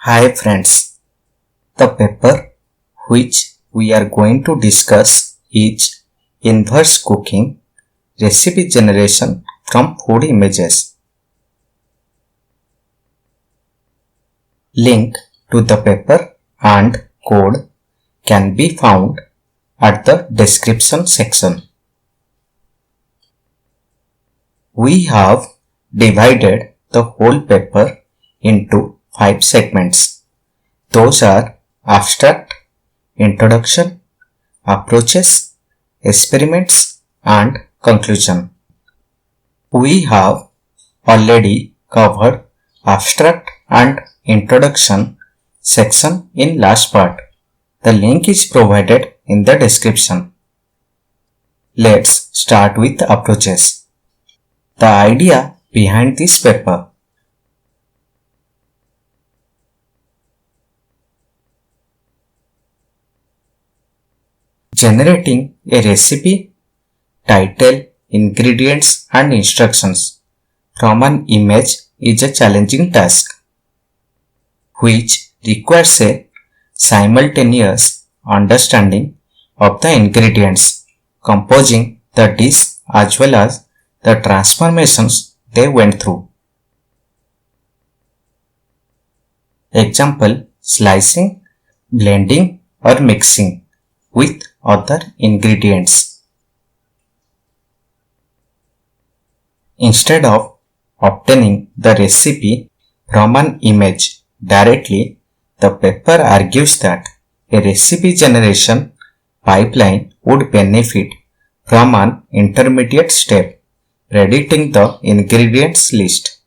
Hi friends, the paper which we are going to discuss is Inverse Cooking Recipe Generation from Food Images. Link to the paper and code can be found at the description section. We have divided the whole paper into 5 segments. Those are abstract, introduction, approaches, experiments, and conclusion. We have already covered abstract and introduction section in last part. The link is provided in the description. Let's start with approaches. The idea behind this paper. Generating a recipe, title, ingredients and instructions from an image is a challenging task, which requires a simultaneous understanding of the ingredients composing the dish as well as the transformations they went through. Example: slicing, blending or mixing with other ingredients. Instead of obtaining the recipe from an image directly, the paper argues that a recipe generation pipeline would benefit from an intermediate step, predicting the ingredients list.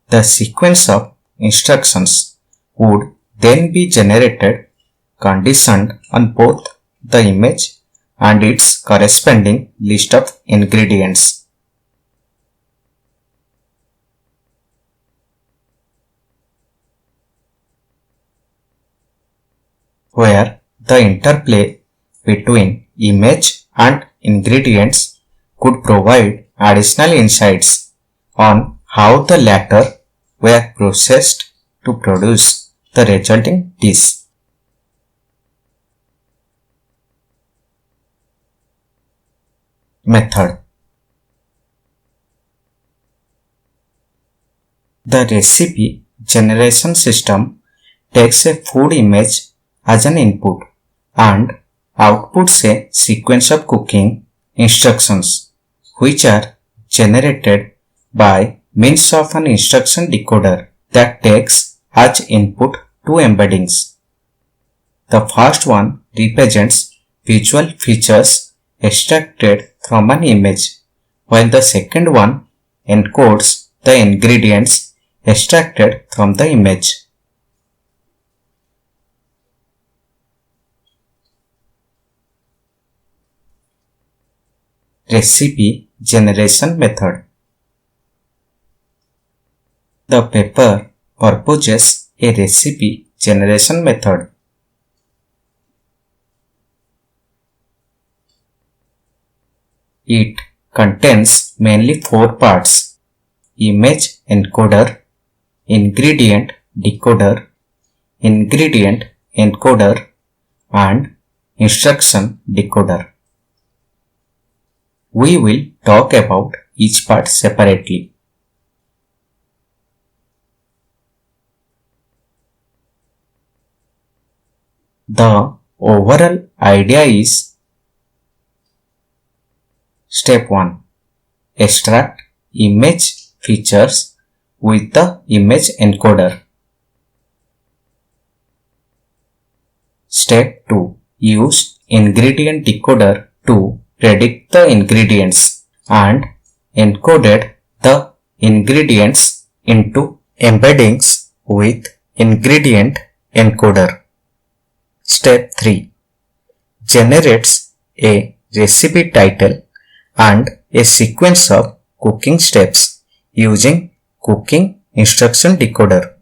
The sequence of instructions would then be generated conditioned on both the image and its corresponding list of ingredients. Where the interplay between image and ingredients could provide additional insights on how the latter were processed to produce the resulting dish. Method. The recipe generation system takes a food image as an input and outputs a sequence of cooking instructions which are generated by means of an instruction decoder that takes as input two embeddings. The first one represents visual features extracted from an image, while the second one encodes the ingredients extracted from the image. Recipe generation method. The paper proposes a recipe generation method. It contains mainly 4 parts: image encoder, ingredient decoder, ingredient encoder, and instruction decoder. We will talk about each part separately. The overall idea is: Step 1. Extract image features with the image encoder. Step 2. Use ingredient decoder to predict the ingredients and encoded the ingredients into embeddings with ingredient encoder. Step 3. Generates a recipe title and a sequence of cooking steps using cooking instruction decoder.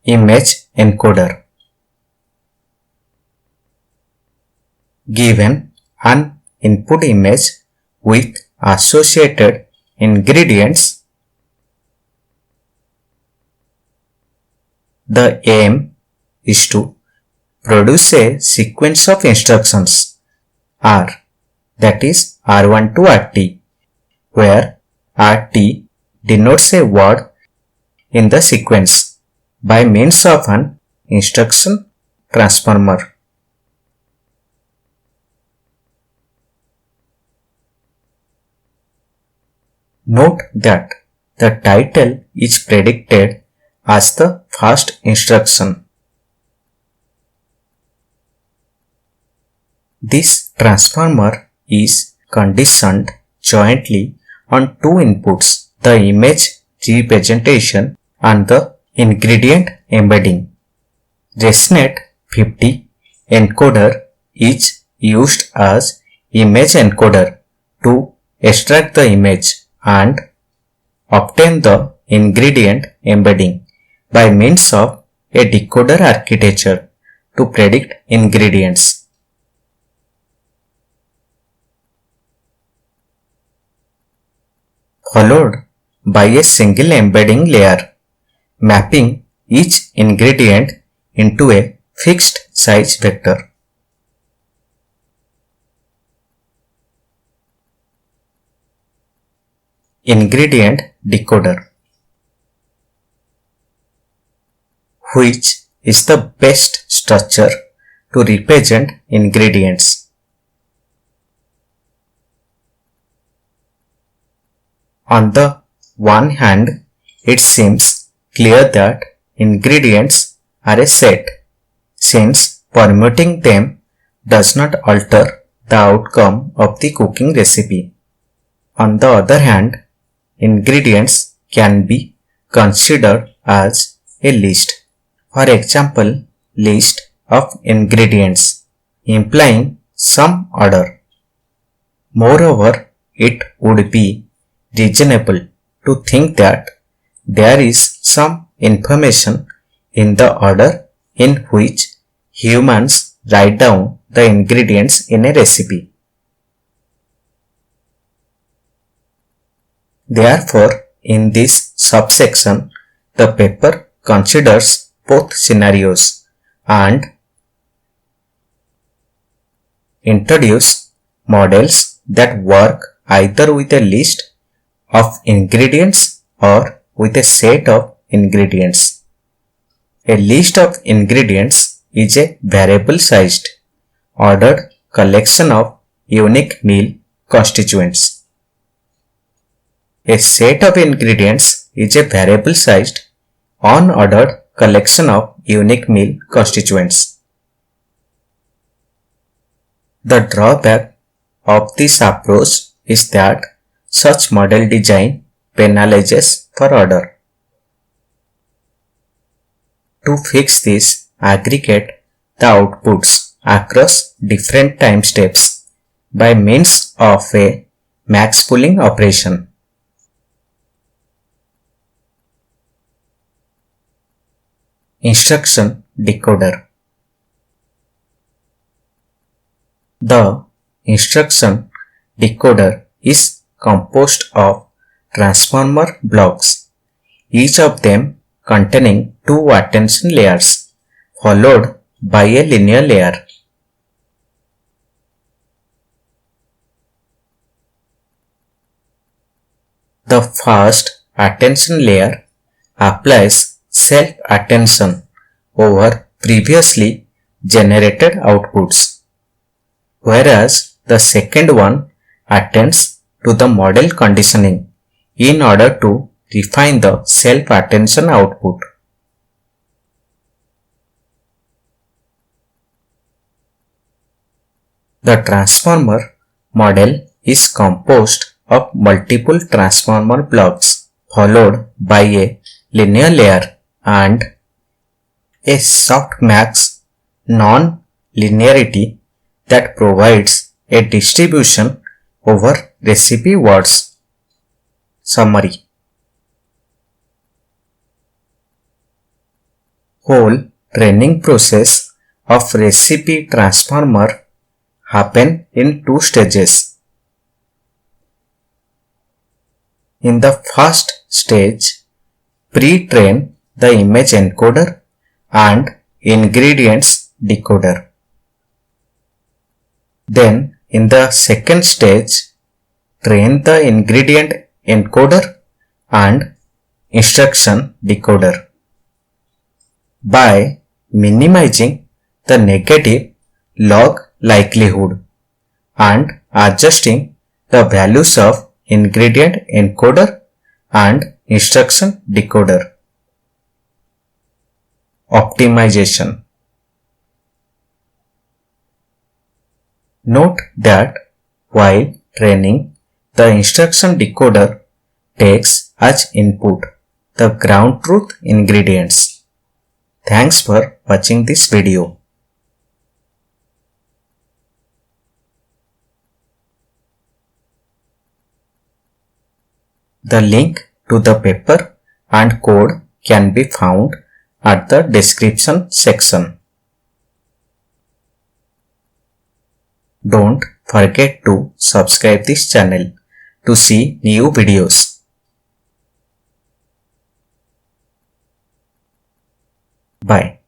Image encoder. Given an input image with associated ingredients. The aim is to produce a sequence of instructions R, that is R1 to RT, where RT denotes a word in the sequence by means of an instruction transformer. Note that the title is predicted as the first instruction. This transformer is conditioned jointly on two inputs, the image representation and the ingredient embedding. ResNet 50 encoder is used as image encoder to extract the image and obtain the ingredient embedding by means of a decoder architecture to predict ingredients. Followed by a single embedding layer, mapping each ingredient into a fixed size vector. Ingredient decoder, which is the best structure to represent ingredients. On the one hand, it seems clear that ingredients are a set, since permuting them does not alter the outcome of the cooking recipe. On the other hand, ingredients can be considered as a list. For example, list of ingredients, implying some order. Moreover, it would be reasonable to think that there is some information in the order in which humans write down the ingredients in a recipe. Therefore, in this subsection, the paper considers both scenarios and introduce models that work either with a list of ingredients or with a set of ingredients. A list of ingredients is a variable-sized, ordered collection of unique meal constituents. A set of ingredients is a variable-sized, unordered collection of unique meal constituents. The drawback of this approach is that such model design penalizes for order. To fix this, aggregate the outputs across different time steps by means of a max pooling operation. Instruction decoder. The instruction decoder is composed of transformer blocks, each of them containing two attention layers, followed by a linear layer. The first attention layer applies self-attention over previously generated outputs, whereas the second one attends to the model conditioning in order to refine the self-attention output. The transformer model is composed of multiple transformer blocks followed by a linear layer and a softmax non-linearity that provides a distribution over recipe words. Summary. Whole training process of recipe transformer happen in two stages. In the first stage, pre-train the image encoder and ingredients decoder. Then in the second stage, train the ingredient encoder and instruction decoder. By minimizing the negative log likelihood and adjusting the values of ingredient encoder and instruction decoder. Optimization. Note that while training, the instruction decoder takes as input the ground truth ingredients. Thanks for watching this video. The link to the paper and code can be found at the description section. Don't forget to subscribe this channel to see new videos. Bye.